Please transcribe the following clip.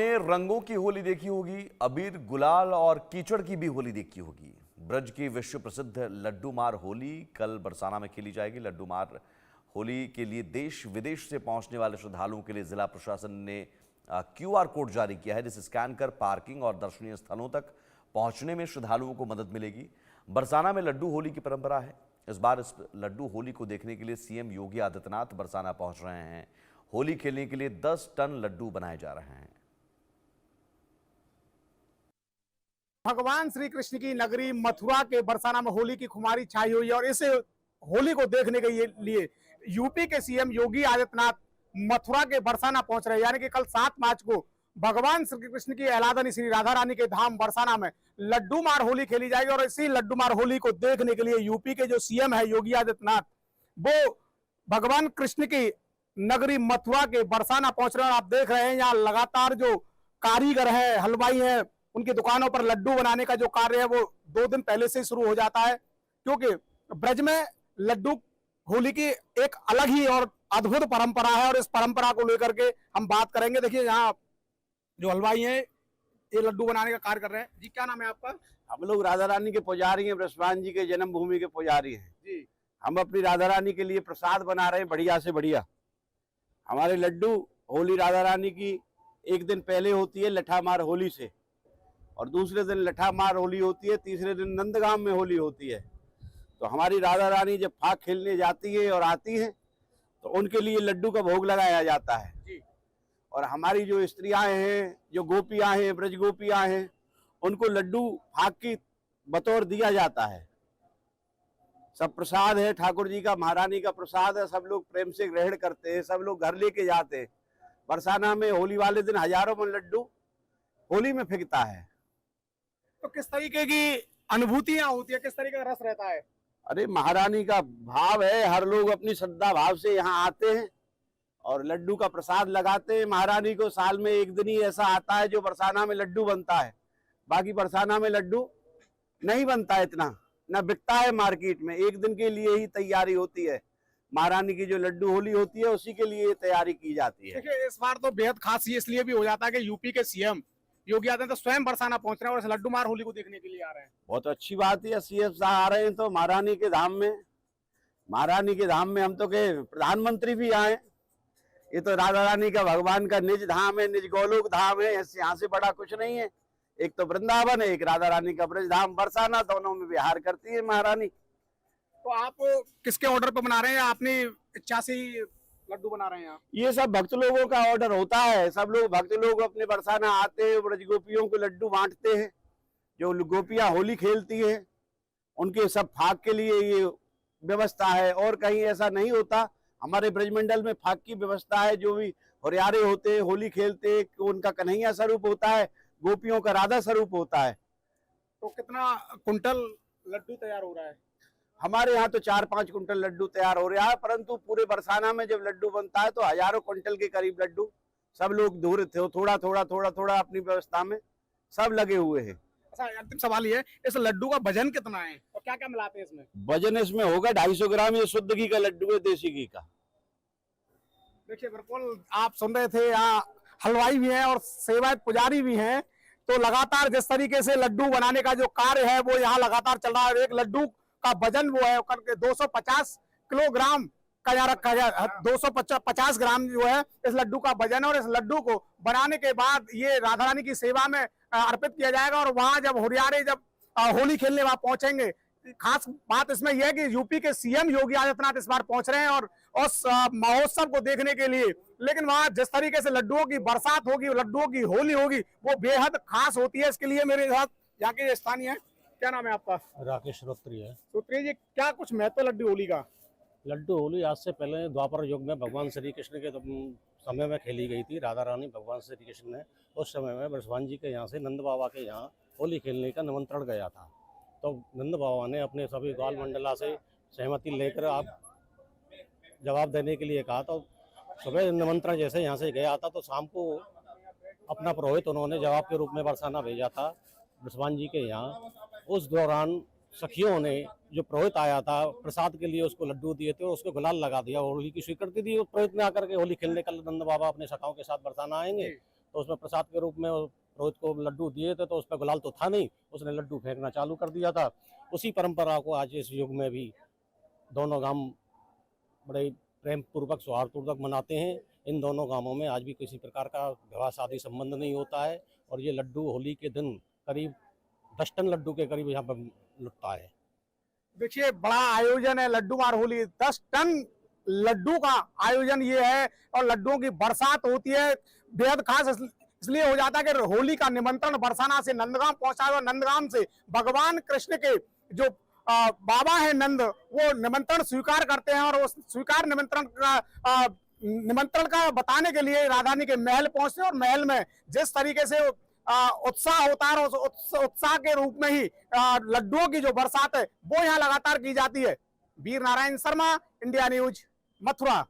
ने रंगों की होली देखी होगी, अबीर गुलाल और कीचड़ की भी होली देखी होगी। ब्रज की विश्व प्रसिद्ध लड्डू मार होली कल बरसाना में खेली जाएगी। लड्डू मार होली के लिए देश विदेश से पहुंचने वाले श्रद्धालुओं के लिए जिला प्रशासन ने QR कोड जारी किया है, जिसे स्कैन कर पार्किंग और दर्शनीय स्थलों तक पहुंचने में श्रद्धालुओं को मदद मिलेगी। बरसाना में लड्डू होली की परंपरा है। इस बार इस लड्डू होली को देखने के लिए सीएम योगी आदित्यनाथ बरसाना पहुंच रहे हैं। होली खेलने के लिए 10 टन लड्डू बनाए जा रहे हैं। भगवान श्री कृष्ण की नगरी मथुरा के बरसाना में होली की खुमारी छाई हुई है और इस होली को देखने के लिए यूपी के सीएम योगी आदित्यनाथ मथुरा के बरसाना पहुंच रहे हैं। यानी कि कल 7 मार्च को भगवान श्री कृष्ण की अहलादनी श्री राधा रानी के धाम बरसाना में लड्डू मार होली खेली जाएगी और इसी लड्डू मार होली को देखने के लिए यूपी के जो सीएम है योगी आदित्यनाथ, वो भगवान कृष्ण की नगरी मथुरा के बरसाना पहुंच रहे हैं। और आप देख रहे हैं यहाँ लगातार जो कारीगर है, हलवाई है, उनकी दुकानों पर लड्डू बनाने का जो कार्य है वो 2 दिन पहले से शुरू हो जाता है, क्योंकि ब्रज में लड्डू होली की एक अलग ही और अद्भुत परंपरा है। और इस परंपरा को लेकर के हम बात करेंगे। देखिए यहाँ जो हलवाई हैं ये लड्डू बनाने का कार्य कर रहे हैं। जी क्या नाम है आपका? हम लोग राधा रानी के पुजारी हैं, बृषभान जी के जन्मभूमि के पुजारी हैं जी। हम अपनी राधा रानी के लिए प्रसाद बना रहे हैं, बढ़िया से बढ़िया। हमारे लड्डू होली राधा रानी की एक दिन पहले होती है लठामार होली से, और दूसरे दिन लठामार होली होती है, तीसरे दिन नंदगाम में होली होती है। तो हमारी राधा रानी जब फाग खेलने जाती है और आती है तो उनके लिए लड्डू का भोग लगाया जाता है जी। और हमारी जो स्त्रियां हैं, जो गोपियां हैं, ब्रज गोपियां हैं, उनको लड्डू फाग की बतौर दिया जाता है। सब प्रसाद है, ठाकुर जी का, महारानी का प्रसाद है, सब लोग प्रेम से ग्रहण करते हैं, सब लोग घर लेके जाते हैं। बरसाना में होली वाले दिन हजारों मन लड्डू होली में फेंकता है। तो किस तरीके की अनुभूतियां होती है, किस तरीके का रस रहता है? अरे महारानी का भाव है, हर लोग अपनी श्रद्धा भाव से यहाँ आते हैं और लड्डू का प्रसाद लगाते हैं महारानी को। साल में एक दिन ही ऐसा आता है जो बरसाना में लड्डू बनता है, बाकी बरसाना में लड्डू नहीं बनता है, इतना ना बिकता है मार्केट में। एक दिन के लिए ही तैयारी होती है, महारानी की जो लड्डू होली होती है उसी के लिए तैयारी की जाती है। देखिए इस बार तो बेहद खास इसलिए भी हो जाता है कि यूपी के सीएम योगी आदित्यनाथ तो स्वयं बरसाना पहुंच रहे हैं और इस लड्डू मार होली को देखने के लिए आ रहे हैं। बहुत अच्छी बात है, सीएम साहब आ रहे हैं तो महारानी के धाम में, महारानी के धाम में हम तो के प्रधानमंत्री भी आए। ये तो राधा रानी का, भगवान का निज धाम है, निज गोलोक धाम है, यहाँ से बड़ा कुछ नहीं है। एक तो वृंदावन है, एक राधा रानी का ब्रज धाम बरसाना, दोनों में विहार करती है महारानी। तो आप किसके ऑर्डर पे बना रहे हैं? अपनी इच्छा से ही लड्डू बना रहे हैं आप? ये सब भक्त लोगों का ऑर्डर होता है। सब लोग, भक्त लोग अपने बरसाना आते हैं, ब्रज गोपियों को लड्डू बांटते हैं। जो गोपियां होली खेलती हैं उनके सब फाग के लिए ये व्यवस्था है, और कहीं ऐसा नहीं होता। हमारे ब्रजमंडल में फाग की व्यवस्था है। जो भी होरियारे होते हैं, होली खेलते हैं, उनका कन्हैया स्वरूप होता है, गोपियों का राधा स्वरूप होता है। तो कितना कुंटल लड्डू तैयार हो रहा है? हमारे यहाँ तो 4-5 कुंटल लड्डू तैयार हो रहा है, परंतु पूरे बरसाना में जब लड्डू बनता है तो हजारों कुंटल के करीब लड्डू सब लोग दूर थे, थोड़ा थोड़ा अपनी व्यवस्था में सब लगे हुए हैं। अच्छा, अंतिम सवाल ये है, इस लड्डू का वजन कितना है और क्या क्या मिलाते हैं इसमें? वजन इसमें होगा 250 ग्राम। ये शुद्ध घी का लड्डू है, देसी घी का। देखिए बिल्कुल आप सुन रहे थे, यहाँ हलवाई भी हैं और सेवायत पुजारी भी हैं। तो लगातार जिस तरीके से लड्डू बनाने का जो कार्य है वो यहाँ लगातार चल रहा है। एक लड्डू का वजन वो है करके 250 किलोग्राम का यहाँ रखा गया, 250 ग्राम जो है इस लड्डू का वजन है। और इस लड्डू को बनाने के बाद ये राधा रानी की सेवा में अर्पित किया जाएगा। और वहां जब होरियारे जब होली खेलने वहां पहुंचेंगे, खास बात इसमें यह है कि यूपी के सीएम योगी आदित्यनाथ इस बार पहुंच रहे हैं और उस महोत्सव को देखने के लिए। लेकिन वहां जिस तरीके से लड्डुओं की बरसात होगी, लड्डुओं की होली होगी, वो बेहद खास होती है। इसके लिए मेरे साथ यहाँ के स्थानीय है। क्या नाम है आपका? राकेश श्रोत्री है। सूत्री जी, क्या कुछ महत्व लड्डू होली का? लड्डू होली आज से पहले द्वापर युग में भगवान श्री कृष्ण के समय में खेली गई थी। राधा रानी भगवान श्री कृष्ण ने उस समय में बृषभान जी के यहाँ से नंद बाबा के यहाँ होली खेलने का निमंत्रण गया था। तो नंद बाबा ने अपने सभी ग्वाल मंडला से सहमति लेकर आप जवाब देने के लिए कहा। तो सुबह निमंत्रण जैसे यहाँ से गया था तो शाम को अपना पुरोहित उन्होंने जवाब के रूप में बरसाना भेजा था बृषभान जी के यहाँ। उस दौरान सखियों ने, जो पुरोहित आया था प्रसाद के लिए, उसको लड्डू दिए थे और उसको गुलाल लगा दिया, होली की स्वीकृति दी। पुरोहित ने आकर के होली खेलने कल नंद बाबा अपने सखाओं के साथ बरसाना आएंगे। तो उसमें प्रसाद के रूप में रोहित को लड्डू दिए थे, तो उस पर गुलाल तो था नहीं, उसने लड्डू फेंकना चालू कर दिया था। उसी परंपरा को आज इस युग में भी दोनों गांव बड़े प्रेम पूर्वक सौहार्दपूर्वक मनाते हैं। इन दोनों गांवों में आज भी किसी प्रकार का विवाह शादी संबंध नहीं होता है, और ये लड्डू होली के दिन करीब 10 टन लड्डू के करीब यहाँ पर लुटता है। देखिए बड़ा आयोजन है लड्डू मार होली, 10 टन लड्डू का आयोजन ये है, और लड्डुओं की बरसात होती है। बेहद खास इसलिए हो जाता है कि होली का निमंत्रण बरसाना से नंदगांव पहुंचा है, और नंदगांव से भगवान कृष्ण के जो बाबा है नंद, वो निमंत्रण स्वीकार करते हैं, और उस स्वीकार निमंत्रण का बताने के लिए राजधानी के महल पहुंचते हैं। और महल में जिस तरीके से उत्साह होता है, उस उत्साह के रूप में ही लड्डुओं की जो बरसात है वो यहाँ लगातार की जाती है। Veer Narayan Sharma, India news, Mathura.